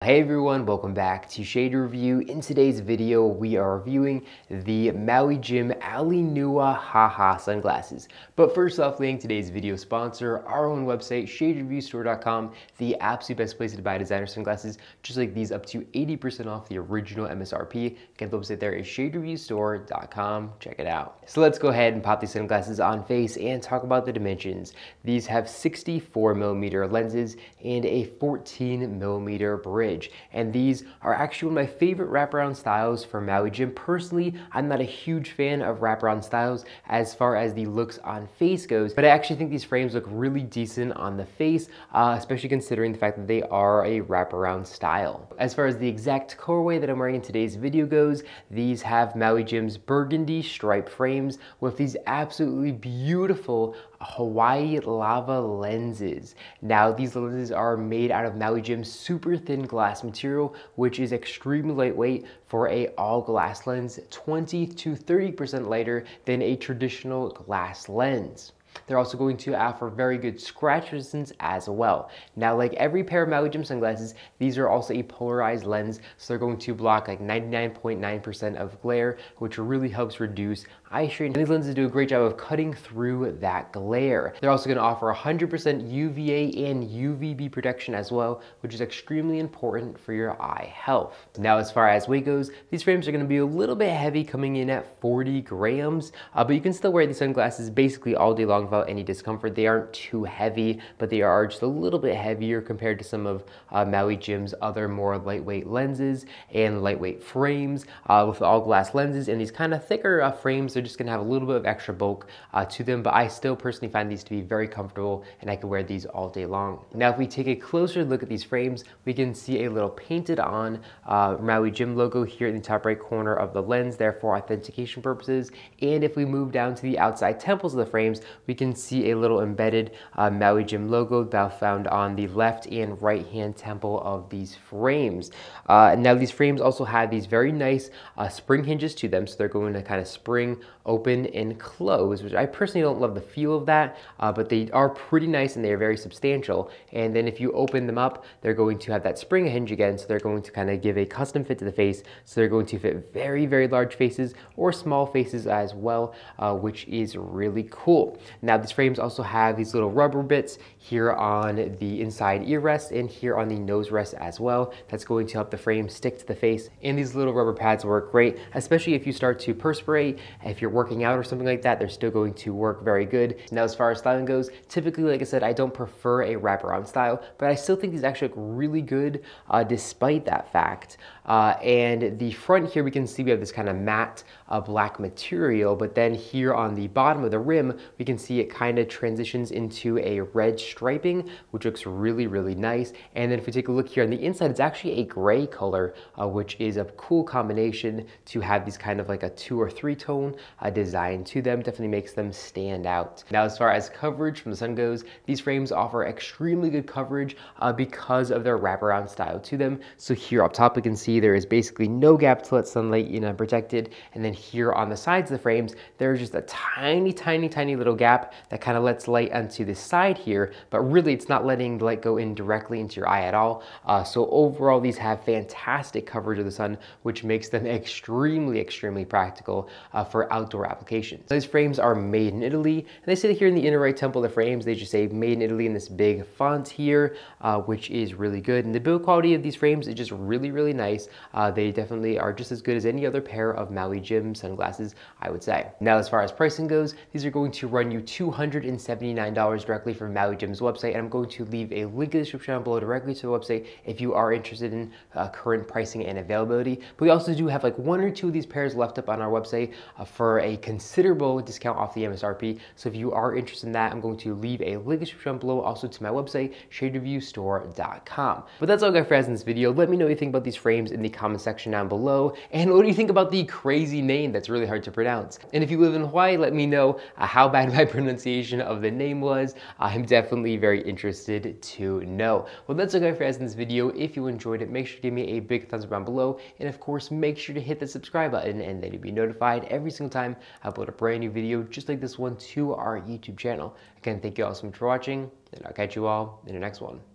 Hey everyone, welcome back to Shade Review. In today's video, we are reviewing the Maui Jim Alenuihaha sunglasses. But first off, leading today's video sponsor, our own website, shadereviewstore.com, the absolute best place to buy designer sunglasses, just like these, up to 80% off the original MSRP. Again, the website there is shadereviewstore.com. Check it out. So let's go ahead and pop these sunglasses on face and talk about the dimensions. These have 64mm lenses and a 14mm bridge. And these are actually one of my favorite wraparound styles for Maui Jim. Personally, I'm not a huge fan of wraparound styles as far as the looks on face goes, but I actually think these frames look really decent on the face, especially considering the fact that they are a wraparound style. As far as the exact colorway that I'm wearing in today's video goes, these have Maui Jim's burgundy stripe frames with these absolutely beautiful Hawaii lava lenses. Now, these lenses are made out of Maui Jim's super thin glass material, which is extremely lightweight for a all glass lens, 20 to 30% lighter than a traditional glass lens. They're also going to offer very good scratch resistance as well. Now, like every pair of Maui Jim sunglasses, these are also a polarized lens, so they're going to block like 99.9% of glare, which really helps reduce eye strain. And these lenses do a great job of cutting through that glare. They're also going to offer 100% UVA and UVB protection as well, which is extremely important for your eye health. Now, as far as weight goes, these frames are going to be a little bit heavy, coming in at 40 grams, but you can still wear these sunglasses basically all day long without any discomfort. They aren't too heavy, but they are just a little bit heavier compared to some of Maui Jim's other more lightweight lenses and lightweight frames with all glass lenses. And these kind of thicker frames, they're just gonna have a little bit of extra bulk to them, but I still personally find these to be very comfortable and I can wear these all day long. Now, if we take a closer look at these frames, we can see a little painted on Maui Jim logo here in the top right corner of the lens there for authentication purposes. And if we move down to the outside temples of the frames, we can see a little embedded Maui Jim logo found on the left and right hand temple of these frames. Now, these frames also have these very nice spring hinges to them, so they're going to kind of spring open and close, which I personally don't love the feel of that, but they are pretty nice and they are very substantial. And then if you open them up, they're going to have that spring hinge again, so they're going to kind of give a custom fit to the face, so they're going to fit very, very large faces or small faces as well, which is really cool. Now, these frames also have these little rubber bits here on the inside ear rest and here on the nose rest as well. That's going to help the frame stick to the face. And these little rubber pads work great, especially if you start to perspirate. If you're working out or something like that, they're still going to work very good. Now, as far as styling goes, typically, like I said, I don't prefer a wraparound style, but I still think these actually look really good despite that fact. And the front here, we can see we have this kind of matte black material, but then here on the bottom of the rim, we can see it kind of transitions into a red striping, which looks really, really nice. And then if we take a look here on the inside, it's actually a gray color, which is a cool combination to have these kind of like a 2 or 3 tone design to them. Definitely makes them stand out. Now, as far as coverage from the sun goes, these frames offer extremely good coverage because of their wraparound style to them. So here up top, we can see there is basically no gap to let sunlight in unprotected. And then here on the sides of the frames, there's just a tiny, tiny, tiny little gap that kind of lets light onto the side here, but really it's not letting the light go in directly into your eye at all. So overall, these have fantastic coverage of the sun, which makes them extremely, extremely practical for outdoor applications. These frames are made in Italy, and they say here in the inner right temple of the frames, they just say made in Italy in this big font here, which is really good. And the build quality of these frames is just really, really nice. They definitely are just as good as any other pair of Maui Jim sunglasses, I would say. Now, as far as pricing goes, these are going to run you $279 directly from Maui Jim's website, and I'm going to leave a link in the description down below directly to the website if you are interested in current pricing and availability. But we also do have like 1 or 2 of these pairs left up on our website for a considerable discount off the MSRP. So if you are interested in that, I'm going to leave a link in the description down below, also to my website, shadereviewstore.com. But that's all I got for you guys in this video. Let me know what you think about these frames in the comment section down below, and what do you think about the crazy name that's really hard to pronounce? And if you live in Hawaii, let me know how bad my pronunciation of the name was. I'm definitely very interested to know. Well, that's all I got for you guys in this video. If you enjoyed it, make sure to give me a big thumbs up down below, and of course, make sure to hit the subscribe button, and then you'll be notified every single time I upload a brand new video just like this one to our YouTube channel. Again, thank you all so much for watching, and I'll catch you all in the next one.